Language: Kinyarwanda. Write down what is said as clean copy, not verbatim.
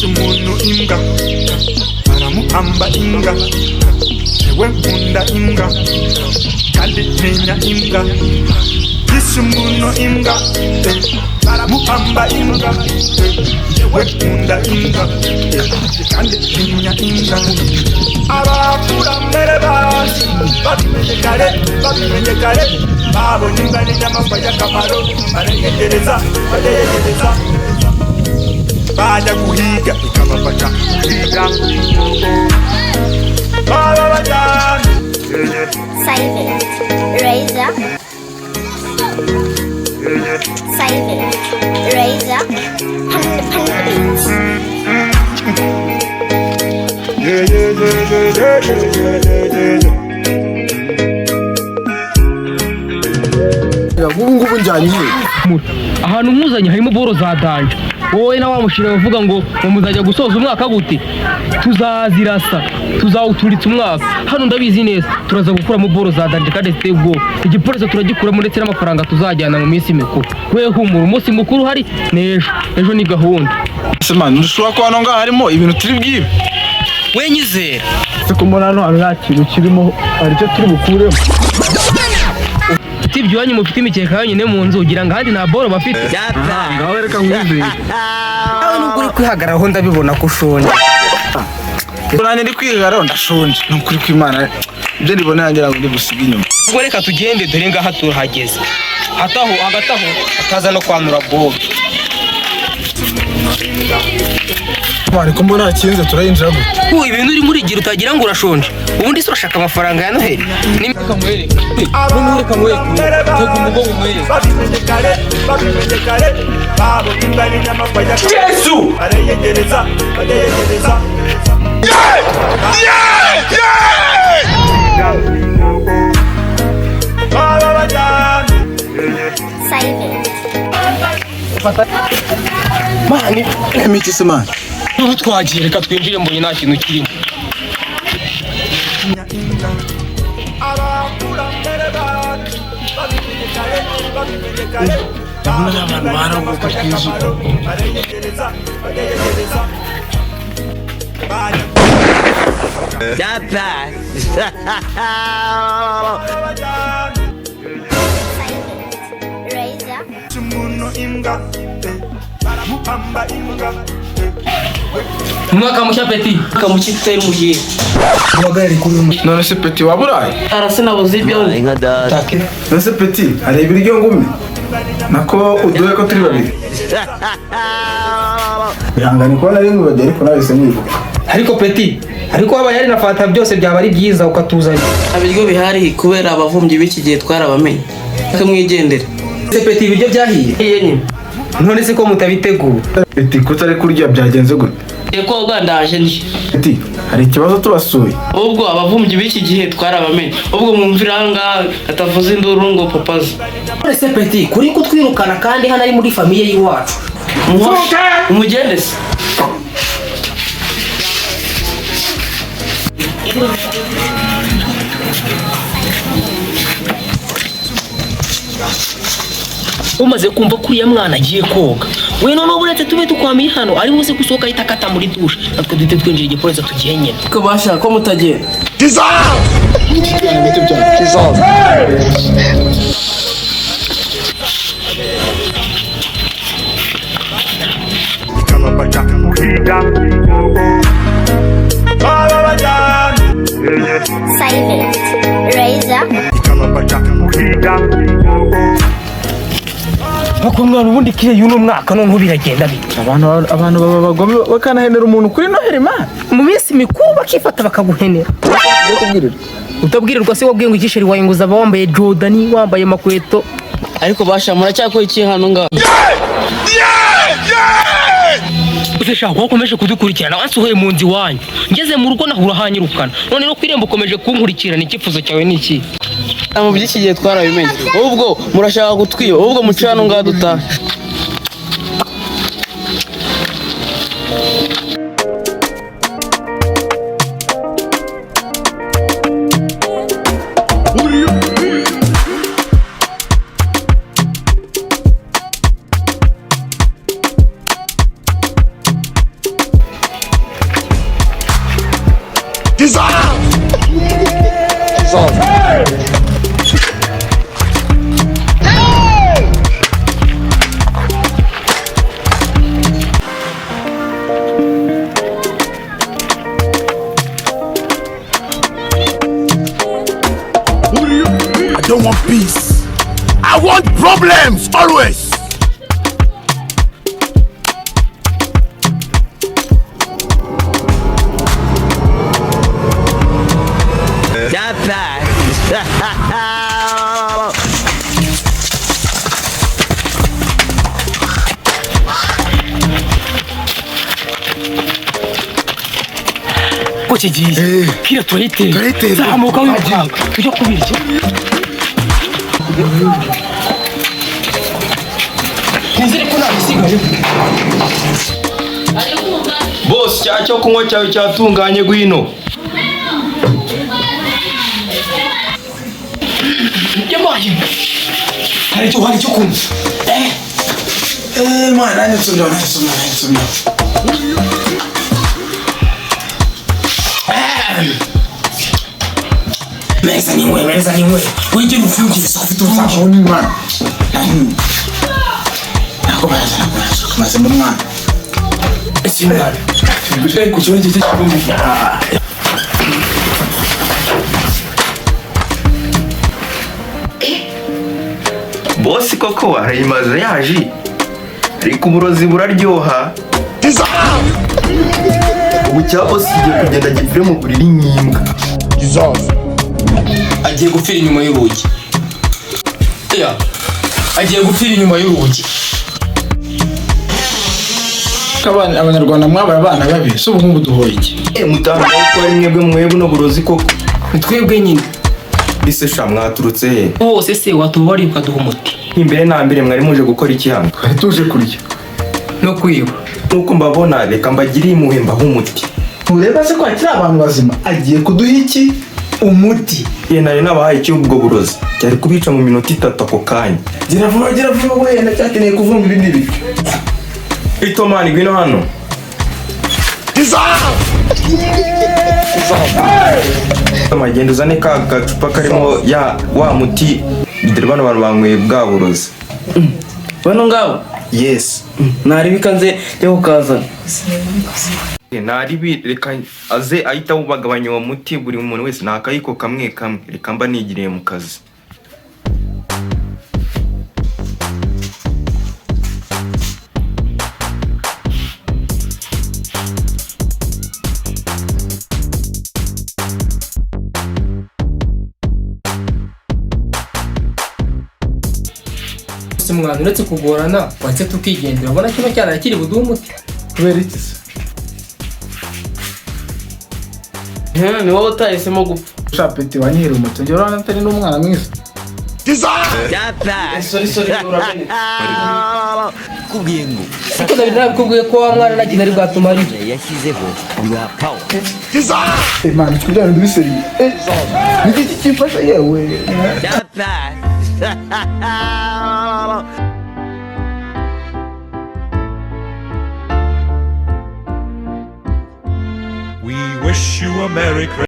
Umuntu imbwa aramuhamba imbwa ewe nkunda imbwa kandi ntinya imbwa yise umuntu imbwa aramuhamba imbwa ewe nkunda imbwa kandi ntinya imbwa abakurambere bacu babimenye kare babonye imbwa n'inyamaswa y'akamaro baregereza bajya guhiga ikabafasha guhiga baba bajyana Silent Razor Silent Razor Panda Beats ngubu njyanye ahantu nkuzanye harimo boro za danje wowe na wa mushira bavuga ngo muzajya gusoza umwaka gute tuzazirasa tuzawuturitsa umwaka hano ndabizi neza turaza gukuramo boro za danje kandi ziteye ubwoba igipolisi turagikuramo ndetse n'amafaranga tuzajyana mu minsi mikuru we humura umunsi mukuru hari ejo ni gahunda semana ndushobora kuba no ngaho harimo ibintu turi bwibe we nyizera siko mbona hano nta kintu kirimo aricyo turi bukuremo ibyo wanyu mufite imikeka yonyine mu nzu ugira ngo ahandi nta boro bafite ngaho reka nkwizeye aho nubwo uri kwihagararaho ndabibona ko ushonje nanjye ndi kwihagararaho ndashonje ni ukuri kw'Imana ibyo ndibona yangira ngo ndi gusiga inyuma ubwo reka tugende dore ngaha turahageze hagati aho ataza no kwanura bobo ariko mbona hakinze turayinjira gute ibintu uri muri gira utagira ngo urashonje ubundi se urashaka amafaranga ya Noheli reka mwereke babimenye kare babonye imbwa n'inyamaswa y'akamaro Yesu baregereza baba bajyana Silent mani emiki semana ubu twagiye reka twinjire mbonye nta kintu kirimo abakurambere bacu babimenye kare ndabona abantu baravuga twinshi baregereza Razor umuntu imbwa baramuhamba imbwa umwaka mushya peti kamuki tutari mugiye none se peti waburaye arasinabuze ibyo none se peti hari ibiryo ngumi nako uduhe ko turi babiri bihangane ko nari ngubade ariko nawe se mwibuka ariko peti ariko waba yari na fata byose byaba ari byiza ukatuzanya abiryo bihari kubera abavumbyi b'iki gihe twarabamenye kamwigendera se peti ibiryo byahiye nyine none se ko mutabiteguye peti kutari kurya byagenze gute eko gandaje ndi peti hari ikibazo tubasuye ubwo abavumbyi b'iki gihe twarabamenye ubwo mwumvira ngaha atavuze induru ngo papaza none se peti kuri kutwirukana kandi hano ari muri famiye y'iwacu umugendese umaze kumva ko uriya mwana agiye koga we noneho buretse tube tukwamiye hano ari buze gusohoka ahita akata muri dushe natwe duhite twinjira igipolisi tugiye nyine ko bashaka ko mutagenda ikabafasha guhiga baba bajyana Silent Razor ikabafasha guhiga bakumwana ubundi kire y'uno mwaka noneho biragenda bite abantu baba bagome bakanahenera umuntu kuri Noheli man mu minsi mikuru bakifata bakaguhenera utabwirirwa se wabwiye ngo igisheri wayinguza aba wambaye Jordan wambaye makweto ariko basha muracyakora iki hano ngaho uzeshaka wakomeje kudukurikirana wansuhoye mu nzi wanyu ngeze mu rugo nahura hanyirukana none no kwiremba ukomeje kunkurikirana icyifuzo cyawe ni iki mu by'iki gihe twarabimenye ubwo murashaka gutwiba ubwo muce hano ngaha dutahe I don't want peace. I want problems always. Koche jiye kira turayitera zamuka w'imipanga ujya kubirya nizere ko nabisigaye Boss, cyo kunywa cyawe cyatunganye gwino. yamaye hari cyo kumva mwana nitsumira meza niwe wige ufungire so ufite urusaku aho ni mwana nako baza maze mu mwana esimwana ku kibazo cy'ikigomba Boss koko warayimaze yaje. Ariko uburozi buraryoha. Ubu cyabo sigiye kugenda gipfire mu buriri nyimbwa. agiye gupfira inyuma y'urugi agiye gupfira inyuma y'urugi abanyarwanda mwabaye abana babi so ubu duhoye iki Mutanga ko ari mwebwe no burozi koko. twebwe nyine Bise sha mwaturutse he? hose se watubari ukaduha umuti Imbere na mbere mwari muje gukora iki hano? twari tuje kurya no kwiba Nuko mbabona reka mbagiriye imuhemba h'umuti. ureba se ko akiri abantu bazima agiye kuduha iki umuti Nari nabahaye iki ubwo burozi. Cyari kubica mu minota 3 ako kanya. gira vuba wenda cyakeneye kuvumba ibindi bice Itomani gwino hano. Magenda uzane ka gacupa karimo wa muti dore bano bantu banyweye bwa burozi. bano ngabo Yes. naribika nze yo kukazana Nari reka aze ahita ubagabanya uwo muti buri muntu wese nakayiko kamwe reka mba nigiriye mu kazi. mwana uretse kugorana watse tukigendera ubona kino cyana kiri buduhe umuti kubera iki se ni wowe utahisemo gupfa shapeti wanyihera umuti njye urabona atari n'umwana mwiza sorry uramenye kubwiye ngo ariko nabikubwiye ko wa mwana nagina ari bwatuma ari yashyizeho ya power imana twigana ndubiseri niki cyifasha yewe We wish you a Merry Christmas.